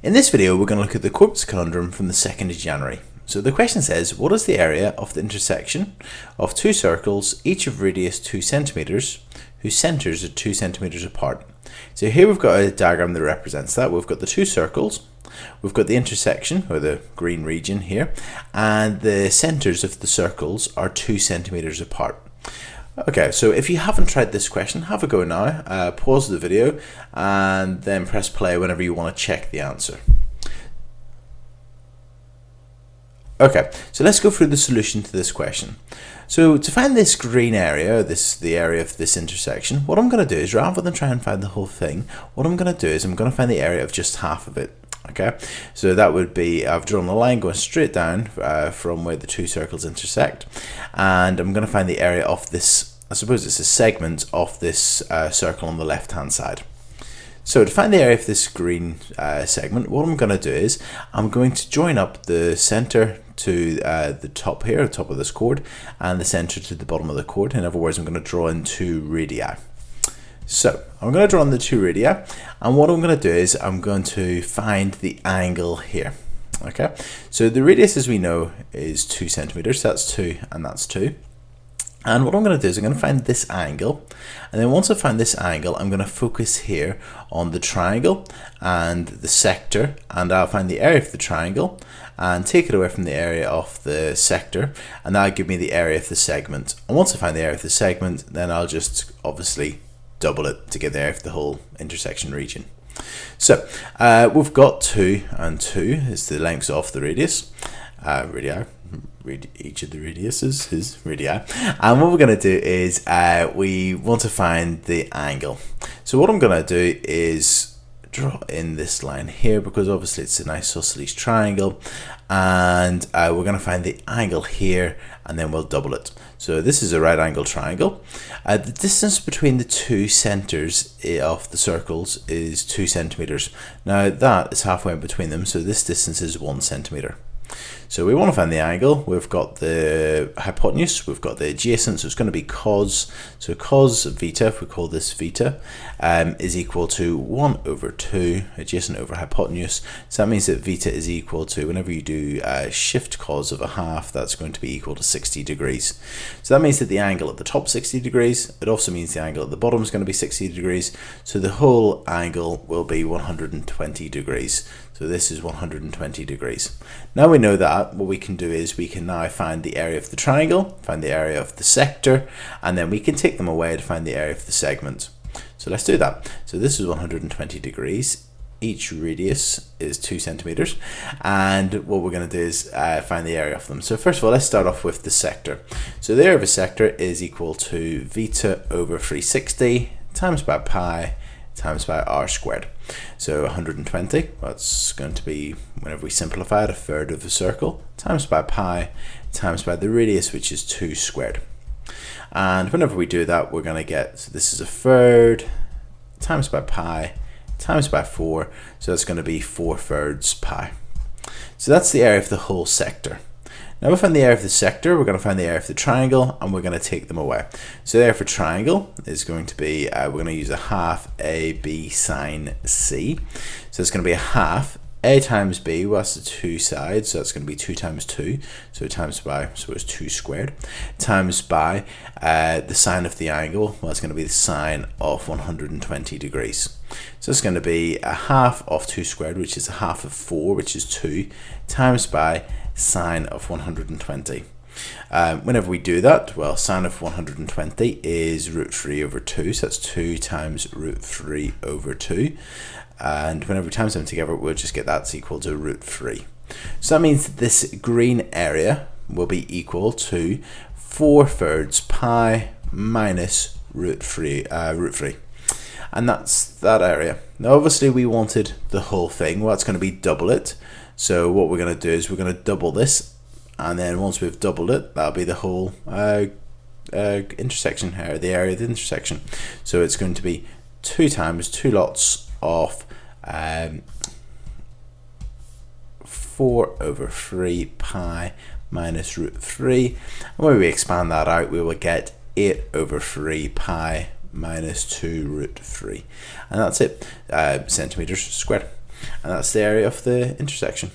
In this video, we're going to look at the Corbett's Conundrum from the 2nd of January. So the question says, what is the area of the intersection of two circles, each of radius 2 centimeters, whose centers are 2 centimeters apart? So here we've got a diagram that represents that. We've got the two circles, we've got the intersection, or the green region here, and the centers of the circles are 2 centimeters apart. Okay, so if you haven't tried this question, have a go now, pause the video and then press play whenever you want to check the answer. Okay, so let's go through the solution to this question. So to find this green area, the area of this intersection, what I'm going to do is, rather than try and find the whole thing, what I'm going to do is I'm going to find the area of just half of it. Okay, so that would be, I've drawn a line going straight down from where the two circles intersect, and I'm going to find the area of this, I suppose it's a segment of this circle on the left hand side. So to find the area of this green segment, what I'm going to do is I'm going to join up the center to the top here, the top of this chord, and the center to the bottom of the chord. In other words, I'm going to draw in two radii. So I'm going to draw in the two radii, and what I'm going to do is I'm going to find the angle here. Okay, so the radius, as we know, is 2 centimeters. That's 2 and that's 2. And what I'm going to do is I'm going to find this angle, and then once I find this angle, I'm going to focus here on the triangle and the sector, and I'll find the area of the triangle and take it away from the area of the sector, and that'll give me the area of the segment. And once I find the area of the segment, then I'll just obviously double it to get the area of the whole intersection region. So we've got 2 and 2 is the lengths of the radius, each of the radiuses is radii, and what we're going to do is we want to find the angle. So what I'm going to do is draw in this line here, because obviously it's an isosceles triangle, and we're going to find the angle here, and then we'll double it. So this is a right angle triangle. The distance between the two centers of the circles is 2 centimeters. Now that is halfway in between them, so this distance is 1 centimeter. So we want to find the angle. We've got the hypotenuse, we've got the adjacent, so it's going to be cos. So cos of veta, if we call this veta, is equal to 1 over 2 adjacent over hypotenuse. So that means that veta is equal to, whenever you do shift cos of a half, that's going to be equal to 60 degrees. So that means that the angle at the top is 60 degrees. It also means the angle at the bottom is going to be 60 degrees. So the whole angle will be 120 degrees. So this is 120 degrees. Now we know that, what we can do is we can now find the area of the triangle, find the area of the sector, and then we can take them away to find the area of the segment. So let's do that. So this is 120 degrees. Each radius is 2 centimeters, and what we're going to do is find the area of them. So first of all, let's start off with the sector. So the area of a sector is equal to veta over 360 times by pi times by r squared. So 120, that's going to be, whenever we simplify it, a third of the circle, times by pi times by the radius, which is 2 squared. And whenever we do that, we're going to get, so this is a third times by pi times by 4, so that's going to be 4/3 pi. So that's the area of the whole sector. Now we find the area of the sector, we're going to find the area of the triangle, and we're going to take them away. So the area for triangle is going to be, we're going to use a half AB sine C. So it's going to be a half A times B, well that's the two sides, so that's going to be 2 times 2, so times by, so it's 2 squared, times by the sine of the angle, well it's going to be the sine of 120 degrees. So it's going to be a half of 2 squared, which is a half of 4, which is 2, times by sine of 120. Whenever we do that, well, sine of 120 is root 3 over 2, so that's 2 times root 3 over 2. And whenever we times them together, we'll just get that's equal to root 3. So that means that this green area will be equal to 4/3 pi minus root 3. And that's that area. Now obviously we wanted the whole thing. Well, it's going to be double it. So what we're going to do is we're going to double this, and then once we've doubled it, that'll be the whole intersection here, the area of the intersection. So it's going to be 2 times 2 lots of 4/3 pi minus root 3. And when we expand that out, we will get 8/3 pi minus 2 root 3. And that's it, centimeters squared. and that's the area of the intersection.